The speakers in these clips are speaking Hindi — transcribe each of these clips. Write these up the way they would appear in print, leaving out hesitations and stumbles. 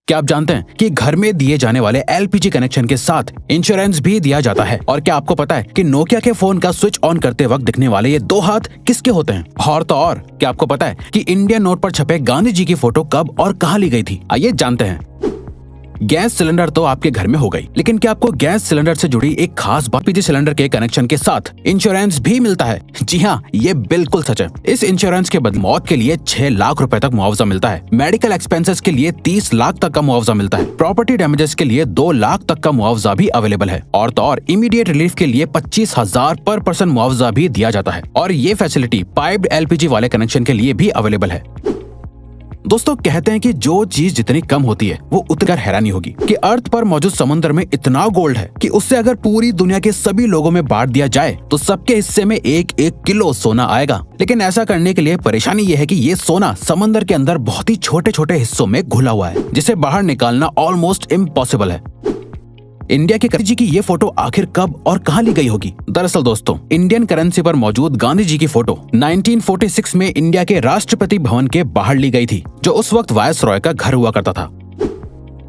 क्या आप जानते हैं कि घर में दिए जाने वाले एलपीजी कनेक्शन के साथ इंश्योरेंस भी दिया जाता है? और क्या आपको पता है कि नोकिया के फोन का स्विच ऑन करते वक्त दिखने वाले ये 2 हाथ किसके होते हैं? और तो और क्या आपको पता है कि इंडियन नोट पर छपे गांधी जी की फोटो कब और कहां ली गई थी? आइए जानते हैं। गैस सिलेंडर तो आपके घर में हो गई, लेकिन क्या आपको गैस सिलेंडर से जुड़ी एक खास बात एलपीजी सिलेंडर के कनेक्शन के साथ इंश्योरेंस भी मिलता है? जी हाँ, ये बिल्कुल सच है। इस इंश्योरेंस के बदले मौत के लिए 6 लाख रुपए तक मुआवजा मिलता है, मेडिकल एक्सपेंसेस के लिए 30 लाख तक का मुआवजा मिलता है, प्रॉपर्टी डैमेजेस के लिए 2 लाख तक का मुआवजा भी अवेलेबल है, और तो और इमीडिएट रिलीफ के लिए 25,000 पर पर्सन मुआवजा भी दिया जाता है। और ये फैसिलिटी पाइप्ड एलपीजी वाले कनेक्शन के लिए भी अवेलेबल है। दोस्तों, कहते हैं कि जो चीज जितनी कम होती है वो उतनी हैरानी होगी कि अर्थ पर मौजूद समुद्र में इतना गोल्ड है कि उससे अगर पूरी दुनिया के सभी लोगों में बांट दिया जाए तो सबके हिस्से में 1-1 किलो सोना आएगा। लेकिन ऐसा करने के लिए परेशानी ये है कि ये सोना समंदर के अंदर बहुत ही छोटे छोटे हिस्सों में घुला हुआ है, जिसे बाहर निकालना ऑलमोस्ट इम्पॉसिबल है। इंडिया के गांधी जी की ये फोटो आखिर कब और कहां ली गई होगी? दरअसल दोस्तों, इंडियन करेंसी पर मौजूद गांधी जी की फोटो 1946 में इंडिया के राष्ट्रपति भवन के बाहर ली गई थी, जो उस वक्त वायसरॉय का घर हुआ करता था।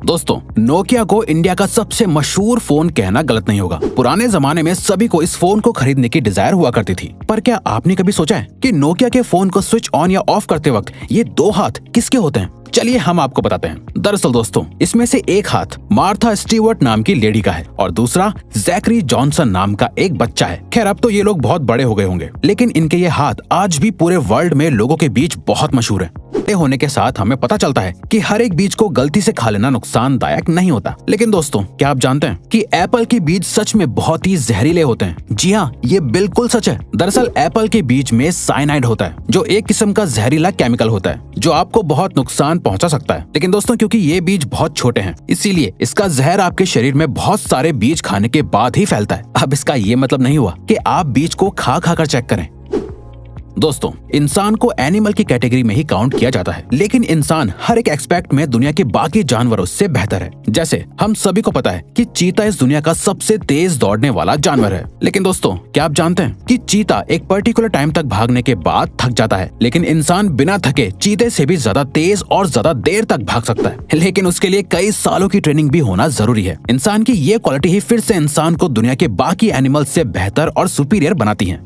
दोस्तों, नोकिया को इंडिया का सबसे मशहूर फोन कहना गलत नहीं होगा। पुराने जमाने में सभी को इस फोन को खरीदने की डिजायर हुआ करती थी। पर क्या आपने कभी सोचा है कि नोकिया के फोन को स्विच ऑन या ऑफ करते वक्त ये 2 हाथ किसके होते हैं? चलिए हम आपको बताते हैं। दरअसल दोस्तों, इसमें से एक हाथ मार्था स्टीवर्ट नाम की लेडी का है और दूसरा जैकरी जॉनसन नाम का एक बच्चा है। खैर, अब तो ये लोग बहुत बड़े हो गए होंगे, लेकिन इनके ये हाथ आज भी पूरे वर्ल्ड में लोगों के बीच बहुत मशहूर है। बड़े होने के साथ हमें पता चलता है कि हर एक बीज को गलती से खा लेना नुकसानदायक नहीं होता। लेकिन दोस्तों, क्या आप जानते हैं कि एप्पल के बीज सच में बहुत ही जहरीले होते हैं? जी हाँ, ये बिल्कुल सच है। दरअसल एप्पल के बीज में साइनाइड होता है, जो एक किस्म का जहरीला केमिकल होता है जो आपको बहुत नुकसान पहुंचा सकता है। लेकिन दोस्तों, क्योंकि ये बीज बहुत छोटे हैं, इसीलिए इसका जहर आपके शरीर में बहुत सारे बीज खाने के बाद ही फैलता है। अब इसका ये मतलब नहीं हुआ कि आप बीज को खा कर चेक करें। दोस्तों, इंसान को एनिमल की कैटेगरी में ही काउंट किया जाता है, लेकिन इंसान हर एक एस्पेक्ट में दुनिया के बाकी जानवरों से बेहतर है। जैसे हम सभी को पता है कि चीता इस दुनिया का सबसे तेज दौड़ने वाला जानवर है। लेकिन दोस्तों, क्या आप जानते हैं कि चीता एक पर्टिकुलर टाइम तक भागने के बाद थक जाता है, लेकिन इंसान बिना थके चीते से भी ज्यादा तेज और ज्यादा देर तक भाग सकता है। लेकिन उसके लिए कई सालों की ट्रेनिंग भी होना जरूरी है। इंसान की ये क्वालिटी ही फिर से इंसान को दुनिया के बाकी एनिमल से बेहतर और सुपीरियर बनाती है।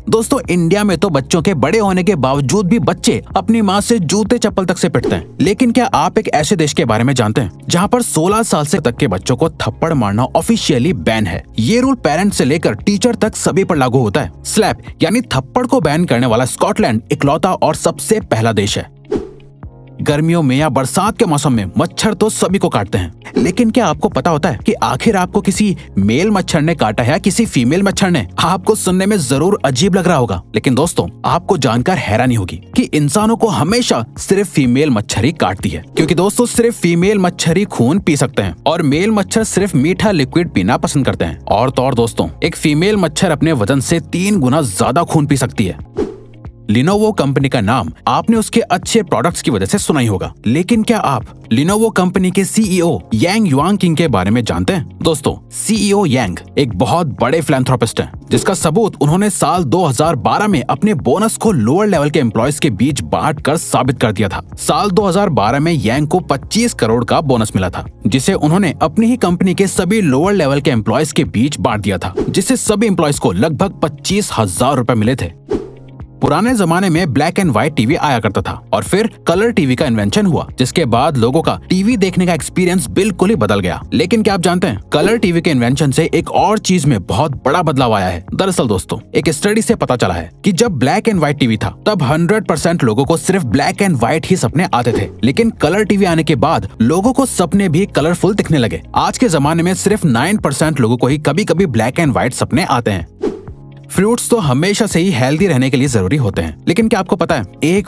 दोस्तों, इंडिया में तो बच्चों के बड़े होने के बावजूद भी बच्चे अपनी माँ से जूते चप्पल तक से पिटते हैं। लेकिन क्या आप एक ऐसे देश के बारे में जानते हैं जहाँ पर 16 साल से तक के बच्चों को थप्पड़ मारना ऑफिशियली बैन है? ये रूल पेरेंट्स से लेकर टीचर तक सभी पर लागू होता है। स्लैप यानी थप्पड़ को बैन करने वाला स्कॉटलैंड इकलौता और सबसे पहला देश है। गर्मियों में या बरसात के मौसम में मच्छर तो सभी को काटते हैं, लेकिन क्या आपको पता होता है कि आखिर आपको किसी मेल मच्छर ने काटा है या किसी फीमेल मच्छर ने? आपको सुनने में जरूर अजीब लग रहा होगा, लेकिन दोस्तों, आपको जानकर हैरानी होगी कि इंसानों को हमेशा सिर्फ फीमेल मच्छर ही काटती है। क्योंकि दोस्तों, सिर्फ फीमेल मच्छर ही खून पी सकते हैं और मेल मच्छर सिर्फ मीठा लिक्विड पीना पसंद करते हैं। और तो और दोस्तों, एक फीमेल मच्छर अपने वजन से 3 गुना ज्यादा खून पी सकती है। लिनोवो कंपनी का नाम आपने उसके अच्छे प्रोडक्ट्स की वजह से सुना ही होगा, लेकिन क्या आप लिनोवो कंपनी के सीईओ यांग युआंगकिंग के बारे में जानते हैं? दोस्तों, सीईओ यांग एक बहुत बड़े फिलैंथ्रोपिस्ट हैं, जिसका सबूत उन्होंने साल 2012 में अपने बोनस को लोअर लेवल के एम्प्लॉयज के बीच बांट कर साबित कर दिया था। साल 2012 में यांग को 25 करोड़ का बोनस मिला था, जिसे उन्होंने अपनी ही कंपनी के सभी लोअर लेवल के एम्प्लॉयज के बीच बांट दिया था, जिससे सभी एम्प्लॉयज को लगभग 25,000 रुपए मिले थे। पुराने जमाने में ब्लैक एंड व्हाइट टीवी आया करता था और फिर कलर टीवी का इन्वेंशन हुआ, जिसके बाद लोगों का टीवी देखने का एक्सपीरियंस बिल्कुल ही बदल गया। लेकिन क्या आप जानते हैं, कलर टीवी के इन्वेंशन से एक और चीज में बहुत बड़ा बदलाव आया है। दरअसल दोस्तों, एक स्टडी से पता चला है कि जब ब्लैक एंड व्हाइट टीवी था तब 100% लोगों को सिर्फ ब्लैक एंड व्हाइट ही सपने आते थे, लेकिन कलर टीवी आने के बाद लोगों को सपने भी कलरफुल दिखने लगे। आज के जमाने में सिर्फ 9% लोगों को ही कभी कभी ब्लैक एंड व्हाइट सपने आते हैं। फ्रूट्स तो हमेशा से ही हेल्दी रहने के लिए जरूरी होते हैं, लेकिन क्या आपको पता है, एक